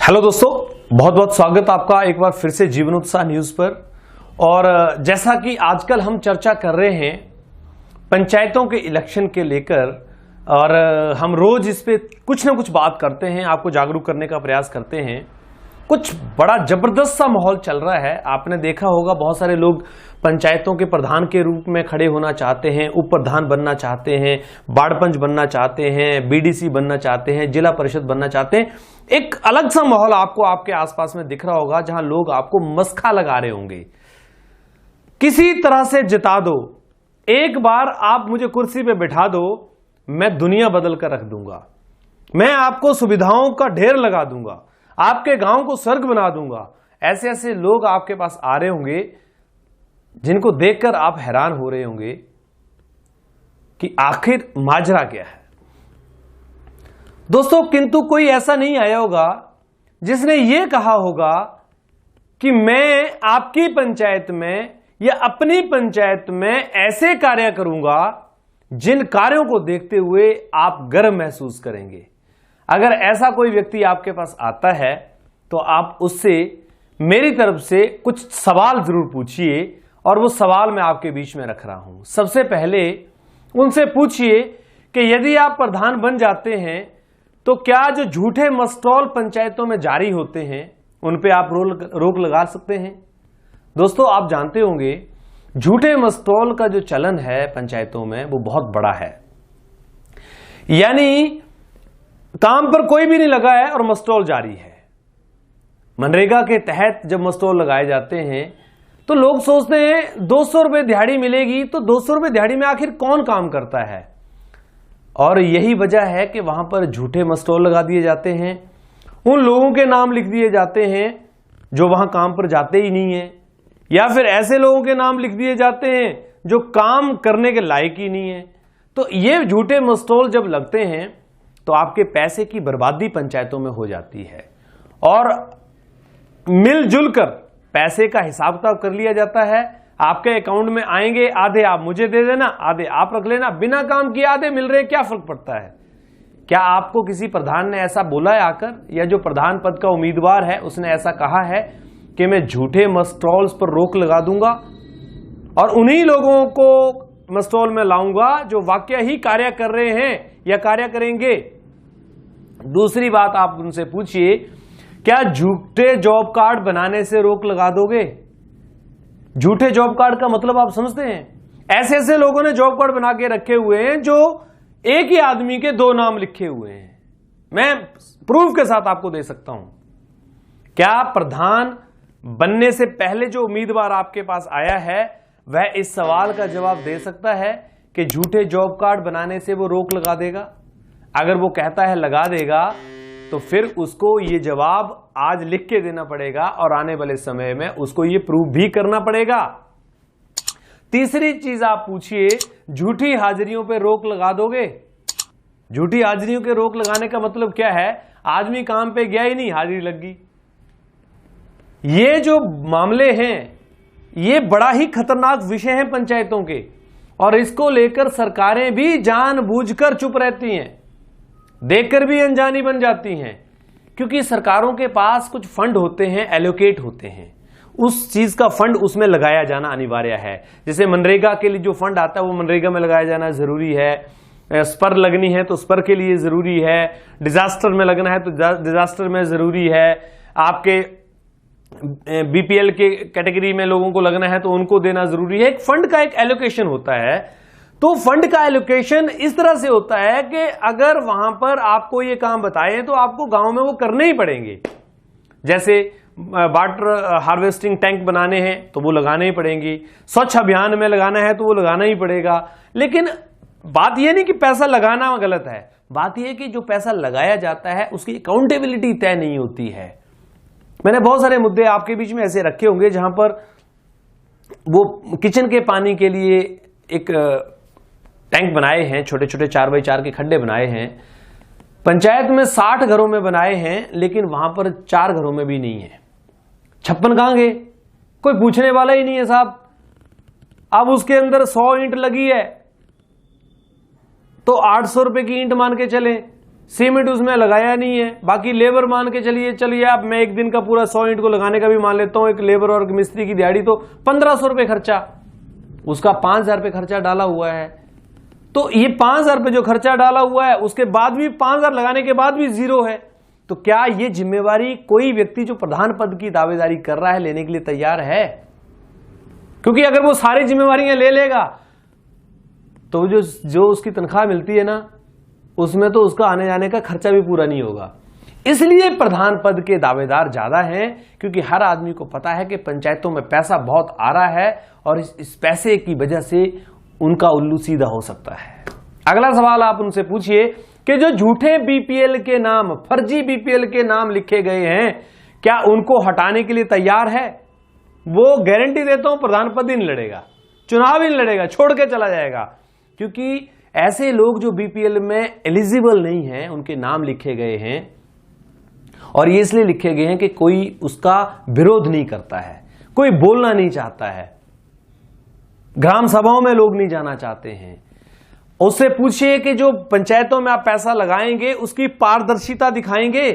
Hello दोस्तों, बहुत बहुत स्वागत आपका एक बार फिर से जीवन उत्साह न्यूज पर। और जैसा कि आजकल हम चर्चा कर रहे हैं पंचायतों के इलेक्शन के लेकर, और हम रोज इस पे कुछ ना कुछ बात करते हैं, आपको जागरूक करने का प्रयास करते हैं। कुछ बड़ा जबरदस्त सा माहौल चल रहा है। आपने देखा होगा बहुत सारे लोग पंचायतों के प्रधान के रूप में खड़े होना चाहते हैं, उप प्रधान बनना चाहते हैं, वार्ड पंच बनना चाहते हैं, बीडीसी बनना चाहते हैं, जिला परिषद बनना चाहते हैं। एक अलग सा माहौल आपको आपके आसपास में दिख रहा होगा, जहां लोग आपको मस्का लगा रहे होंगे। किसी तरह से जिता दो, एक बार आप मुझे कुर्सी पे बिठा दो, मैं दुनिया बदल कर रख दूंगा, मैं आपको सुविधाओं का ढेर लगा दूंगा, आपके गांव को स्वर्ग बना दूंगा। ऐसे ऐसे लोग आपके पास आ रहे होंगे जिनको देखकर आप हैरान हो रहे होंगे कि आखिर माजरा क्या है। दोस्तों, किंतु कोई ऐसा नहीं आया होगा जिसने यह कहा होगा कि मैं आपकी पंचायत में या अपनी पंचायत में ऐसे कार्य करूंगा जिन कार्यों को देखते हुए आप गर्व महसूस करेंगे। अगर ऐसा कोई व्यक्ति आपके पास आता है तो आप उससे मेरी तरफ से कुछ सवाल जरूर पूछिए, और वो सवाल मैं आपके बीच में रख रहा हूं। सबसे पहले उनसे पूछिए कि यदि आप प्रधान बन जाते हैं तो क्या जो झूठे मस्टॉल पंचायतों में जारी होते हैं उन पे आप रोक लगा सकते हैं। दोस्तों, आप जानते होंगे झूठे मस्टॉल का जो चलन है पंचायतों में वो बहुत बड़ा है। यानी काम पर कोई भी नहीं लगा है और मस्टॉल जारी है। मनरेगा के तहत जब मस्टॉल लगाए जाते हैं तो लोग सोचते हैं 200 रुपए दिहाड़ी मिलेगी, तो 200 रुपए दिहाड़ी में आखिर कौन काम करता है। और यही वजह है कि वहां पर झूठे मस्टॉल लगा दिए जाते हैं, उन लोगों के नाम लिख दिए जाते हैं जो वहां काम पर जाते ही नहीं है, या फिर ऐसे लोगों के नाम लिख दिए जाते हैं जो काम करने के लायक ही नहीं है। तो ये झूठे मस्टॉल जब लगते हैं तो आपके पैसे की बर्बादी पंचायतों में हो जाती है, और मिलजुल कर पैसे का हिसाब किताब कर लिया जाता है। आपके अकाउंट में आएंगे, आधे आप मुझे दे देना, आधे आप रख लेना, बिना काम किए आधे मिल रहे, क्या फर्क पड़ता है। क्या आपको किसी प्रधान ने ऐसा बोला है आकर, या जो प्रधान पद का उम्मीदवार है उसने ऐसा कहा है कि मैं झूठे मस्टॉल्स पर रोक लगा दूंगा और उन्हीं लोगों को मस्टॉल में लाऊंगा जो वाकई ही कार्य कर रहे हैं या कार्य करेंगे। दूसरी बात, आप उनसे पूछिए, क्या झूठे जॉब कार्ड बनाने से रोक लगा दोगे। झूठे जॉब कार्ड का मतलब आप समझते हैं। ऐसे ऐसे लोगों ने जॉब कार्ड बना के रखे हुए हैं जो एक ही आदमी के 2 नाम लिखे हुए हैं। मैं प्रूफ के साथ आपको दे सकता हूं। क्या प्रधान बनने से पहले जो उम्मीदवार आपके पास आया है वह इस सवाल का जवाब दे सकता है कि झूठे जॉब कार्ड बनाने से वो रोक लगा देगा। अगर वो कहता है लगा देगा तो फिर उसको ये जवाब आज लिख के देना पड़ेगा, और आने वाले समय में उसको ये प्रूव भी करना पड़ेगा। तीसरी चीज आप पूछिए, झूठी हाजिरियों पे रोक लगा दोगे। झूठी हाजिरियों के रोक लगाने का मतलब क्या है। आदमी काम पे गया ही नहीं, हाजिरी लग गई। ये जो मामले हैं ये बड़ा ही खतरनाक विषय है पंचायतों के, और इसको लेकर सरकारें भी जानबूझकर चुप रहती हैं, देखकर भी अनजानी बन जाती हैं, क्योंकि सरकारों के पास कुछ फंड होते हैं, एलोकेट होते हैं, उस चीज का फंड उसमें लगाया जाना अनिवार्य है। जैसे मनरेगा के लिए जो फंड आता है वो मनरेगा में लगाया जाना जरूरी है, स्पर लगनी है तो स्पर के लिए जरूरी है, डिजास्टर में लगना है तो डिजास्टर में जरूरी है, आपके बीपीएल के कैटेगरी में लोगों को लगना है तो उनको देना जरूरी है। एक फंड का एक एलोकेशन होता है। तो फंड का एलोकेशन इस तरह से होता है कि अगर वहां पर आपको ये काम बताए तो आपको गांव में वो करने ही पड़ेंगे। जैसे वाटर हार्वेस्टिंग टैंक बनाने हैं तो वो लगाने ही पड़ेंगे, स्वच्छ अभियान में लगाना है तो वो लगाना ही पड़ेगा। लेकिन बात यह नहीं कि पैसा लगाना गलत है, बात यह कि जो पैसा लगाया जाता है उसकी अकाउंटेबिलिटी तय नहीं होती है। मैंने बहुत सारे मुद्दे आपके बीच में ऐसे रखे होंगे जहां पर वो किचन के पानी के लिए एक टैंक बनाए हैं, छोटे छोटे 4x4 के खड्डे बनाए हैं, पंचायत में 60 घरों में बनाए हैं, लेकिन वहां पर 4 घरों में भी नहीं है। 56 कहां गए, कोई पूछने वाला ही नहीं है साहब। अब उसके अंदर 100 ईंट लगी है तो 800 रुपए की ईंट मान के चले, सीमेंट उसमें लगाया नहीं है। बाकी लेबर मान के चलिए अब मैं एक दिन का पूरा 100 ईंट को लगाने का भी मान लेता हूं, एक लेबर और एक मिस्त्री की दिहाड़ी तो 1500 रुपये खर्चा, उसका 5000 रुपये खर्चा डाला हुआ है। तो ये 5000 रुपये जो खर्चा डाला हुआ है उसके बाद भी 5000 लगाने के बाद भी जीरो है। तो क्या ये जिम्मेवारी कोई व्यक्ति जो प्रधान पद की दावेदारी कर रहा है लेने के लिए तैयार है? क्योंकि अगर वो सारी जिम्मेवारियां ले लेगा तो जो उसकी तनख्वाह मिलती है ना, उसमें तो उसका आने जाने का खर्चा भी पूरा नहीं होगा। इसलिए प्रधान पद के दावेदार ज्यादा हैं, क्योंकि हर आदमी को पता है कि पंचायतों में पैसा बहुत आ रहा है और इस पैसे की वजह से उनका उल्लू सीधा हो सकता है। अगला सवाल आप उनसे पूछिए कि जो झूठे बीपीएल के नाम, फर्जी बीपीएल के नाम लिखे गए हैं, क्या उनको हटाने के लिए तैयार है? वो गारंटी देता हूं प्रधान पद ही नहीं लड़ेगा, चुनाव ही नहीं लड़ेगा, छोड़ के चला जाएगा। क्योंकि ऐसे लोग जो बीपीएल में एलिजिबल नहीं हैं, उनके नाम लिखे गए हैं, और ये इसलिए लिखे गए हैं कि कोई उसका विरोध नहीं करता है, कोई बोलना नहीं चाहता है, ग्राम सभाओं में लोग नहीं जाना चाहते हैं। उससे पूछिए कि जो पंचायतों में आप पैसा लगाएंगे उसकी पारदर्शिता दिखाएंगे?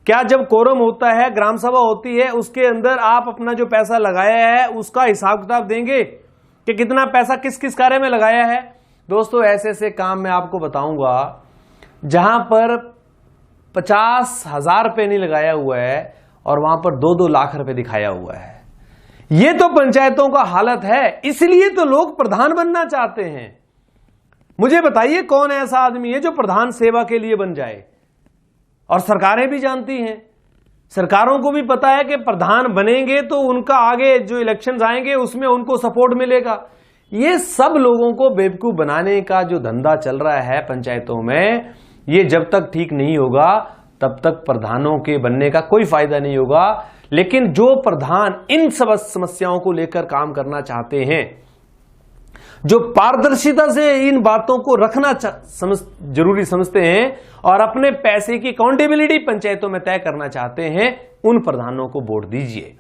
क्या जब कोरम होता है, ग्राम सभा होती है, उसके अंदर आप अपना जो पैसा लगाया है उसका हिसाब किताब देंगे कि कितना पैसा किस किस कार्य में लगाया है? दोस्तों, ऐसे ऐसे काम मैं आपको बताऊंगा जहां पर 50,000 रुपये नहीं लगाया हुआ है और वहां पर 2-2 लाख रुपए दिखाया हुआ है। ये तो पंचायतों का हालत है, इसलिए तो लोग प्रधान बनना चाहते हैं। मुझे बताइए कौन ऐसा आदमी है जो प्रधान सेवा के लिए बन जाए? और सरकारें भी जानती हैं, सरकारों को भी पता है कि प्रधान बनेंगे तो उनका आगे जो इलेक्शंस आएंगे उसमें उनको सपोर्ट मिलेगा। ये सब लोगों को बेवकूफ बनाने का जो धंधा चल रहा है पंचायतों में, ये जब तक ठीक नहीं होगा तब तक प्रधानों के बनने का कोई फायदा नहीं होगा। लेकिन जो प्रधान इन सब समस्याओं को लेकर काम करना चाहते हैं, जो पारदर्शिता से इन बातों को रखना जरूरी समझते हैं और अपने पैसे की अकाउंटेबिलिटी पंचायतों में तय करना चाहते हैं, उन प्रधानों को वोट दीजिए।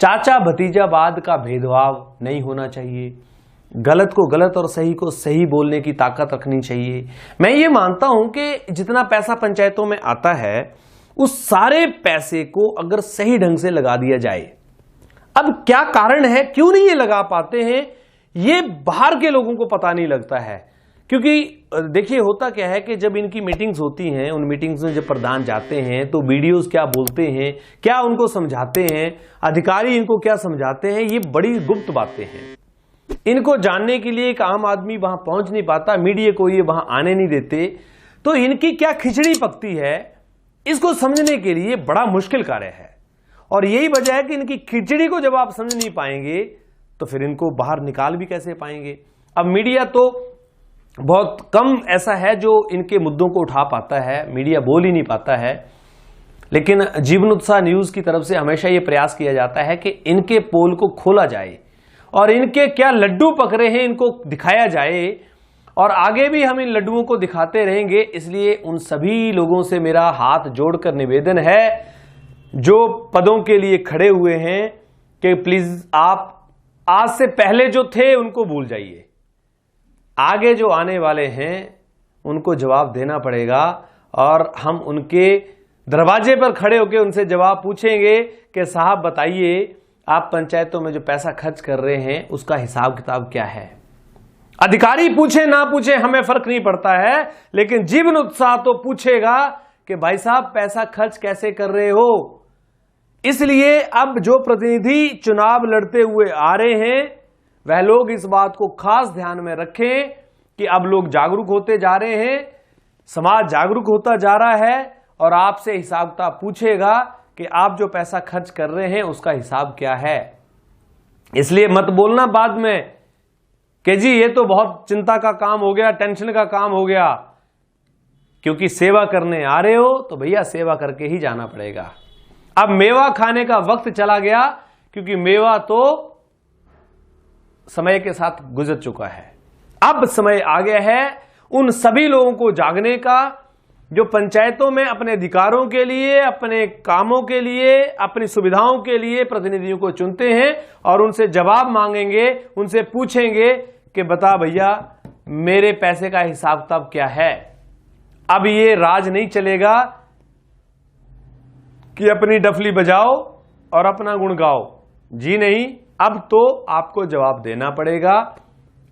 चाचा भतीजावाद का भेदभाव नहीं होना चाहिए, गलत को गलत और सही को सही बोलने की ताकत रखनी चाहिए। मैं ये मानता हूं कि जितना पैसा पंचायतों में आता है उस सारे पैसे को अगर सही ढंग से लगा दिया जाए। अब क्या कारण है, क्यों नहीं ये लगा पाते हैं, ये बाहर के लोगों को पता नहीं लगता है। क्योंकि देखिए होता क्या है कि जब इनकी मीटिंग्स होती हैं, उन मीटिंग्स में जब प्रधान जाते हैं तो वीडियोस क्या बोलते हैं, क्या उनको समझाते हैं, अधिकारी इनको क्या समझाते हैं, ये बड़ी गुप्त बातें हैं। इनको जानने के लिए एक आम आदमी वहां पहुंच नहीं पाता, मीडिया को ये वहां आने नहीं देते। तो इनकी क्या खिचड़ी पकती है, इसको समझने के लिए बड़ा मुश्किल कार्य है। और यही वजह है कि इनकी खिचड़ी को जब आप समझ नहीं पाएंगे तो फिर इनको बाहर निकाल भी कैसे पाएंगे। अब मीडिया तो बहुत कम ऐसा है जो इनके मुद्दों को उठा पाता है, मीडिया बोल ही नहीं पाता है। लेकिन जीवन उत्साह न्यूज की तरफ से हमेशा यह प्रयास किया जाता है कि इनके पोल को खोला जाए और इनके क्या लड्डू पकड़े हैं इनको दिखाया जाए, और आगे भी हम इन लड्डुओं को दिखाते रहेंगे। इसलिए उन सभी लोगों से मेरा हाथ जोड़कर निवेदन है जो पदों के लिए खड़े हुए हैं कि प्लीज आप आज से पहले जो थे उनको भूल जाइए, आगे जो आने वाले हैं उनको जवाब देना पड़ेगा। और हम उनके दरवाजे पर खड़े होकर उनसे जवाब पूछेंगे कि साहब बताइए, आप पंचायतों में जो पैसा खर्च कर रहे हैं उसका हिसाब किताब क्या है। अधिकारी पूछे ना पूछे हमें फर्क नहीं पड़ता है, लेकिन जीवन उत्साह तो पूछेगा कि भाई साहब पैसा खर्च कैसे कर रहे हो। इसलिए अब जो प्रतिनिधि चुनाव लड़ते हुए आ रहे हैं वह लोग इस बात को खास ध्यान में रखें कि अब लोग जागरूक होते जा रहे हैं, समाज जागरूक होता जा रहा है और आपसे हिसाब किताब पूछेगा कि आप जो पैसा खर्च कर रहे हैं उसका हिसाब क्या है। इसलिए मत बोलना बाद में कि जी ये तो बहुत चिंता का काम हो गया, टेंशन का काम हो गया। क्योंकि सेवा करने आ रहे हो तो भैया सेवा करके ही जाना पड़ेगा। अब मेवा खाने का वक्त चला गया, क्योंकि मेवा तो समय के साथ गुजर चुका है। अब समय आ गया है उन सभी लोगों को जागने का जो पंचायतों में अपने अधिकारों के लिए, अपने कामों के लिए, अपनी सुविधाओं के लिए प्रतिनिधियों को चुनते हैं और उनसे जवाब मांगेंगे, उनसे पूछेंगे कि बता भैया मेरे पैसे का हिसाब किताब क्या है। अब ये राज नहीं चलेगा कि अपनी डफली बजाओ और अपना गुण गाओ। जी नहीं, अब तो आपको जवाब देना पड़ेगा।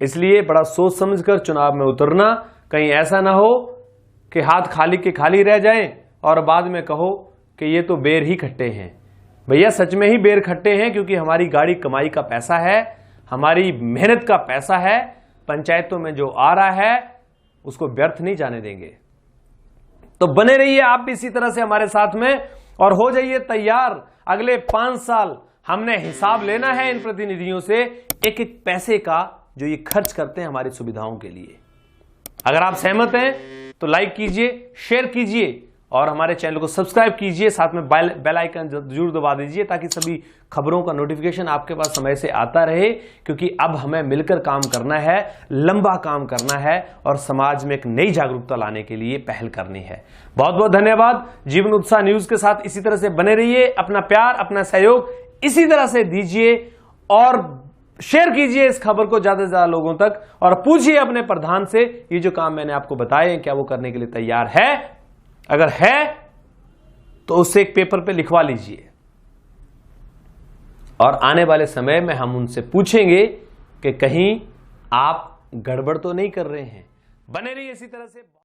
इसलिए बड़ा सोच समझकर चुनाव में उतरना, कहीं ऐसा ना हो कि हाथ खाली के खाली रह जाएं और बाद में कहो कि ये तो बेर ही खट्टे हैं। भैया सच में ही बेर खट्टे हैं, क्योंकि हमारी गाड़ी कमाई का पैसा है, हमारी मेहनत का पैसा है। पंचायतों में जो आ रहा है उसको व्यर्थ नहीं जाने देंगे। तो बने रहिए आप भी इसी तरह से हमारे साथ में और हो जाइए तैयार। अगले 5 साल हमने हिसाब लेना है इन प्रतिनिधियों से, एक एक पैसे का जो ये खर्च करते हैं हमारी सुविधाओं के लिए। अगर आप सहमत हैं तो लाइक कीजिए, शेयर कीजिए और हमारे चैनल को सब्सक्राइब कीजिए। साथ में बेल आइकन जरूर दबा दीजिए ताकि सभी खबरों का नोटिफिकेशन आपके पास समय से आता रहे, क्योंकि अब हमें मिलकर काम करना है, लंबा काम करना है और समाज में एक नई जागरूकता लाने के लिए पहल करनी है। बहुत बहुत धन्यवाद। जीवन उत्साह न्यूज के साथ इसी तरह से बने रहिए। अपना प्यार, अपना सहयोग इसी तरह से दीजिए और शेयर कीजिए इस खबर को ज्यादा से ज्यादा लोगों तक और पूछिए अपने प्रधान से ये जो काम मैंने आपको बताए क्या वो करने के लिए तैयार है। अगर है तो उससे एक पेपर पे लिखवा लीजिए और आने वाले समय में हम उनसे पूछेंगे कि कहीं आप गड़बड़ तो नहीं कर रहे हैं। बने रहिए इसी तरह से।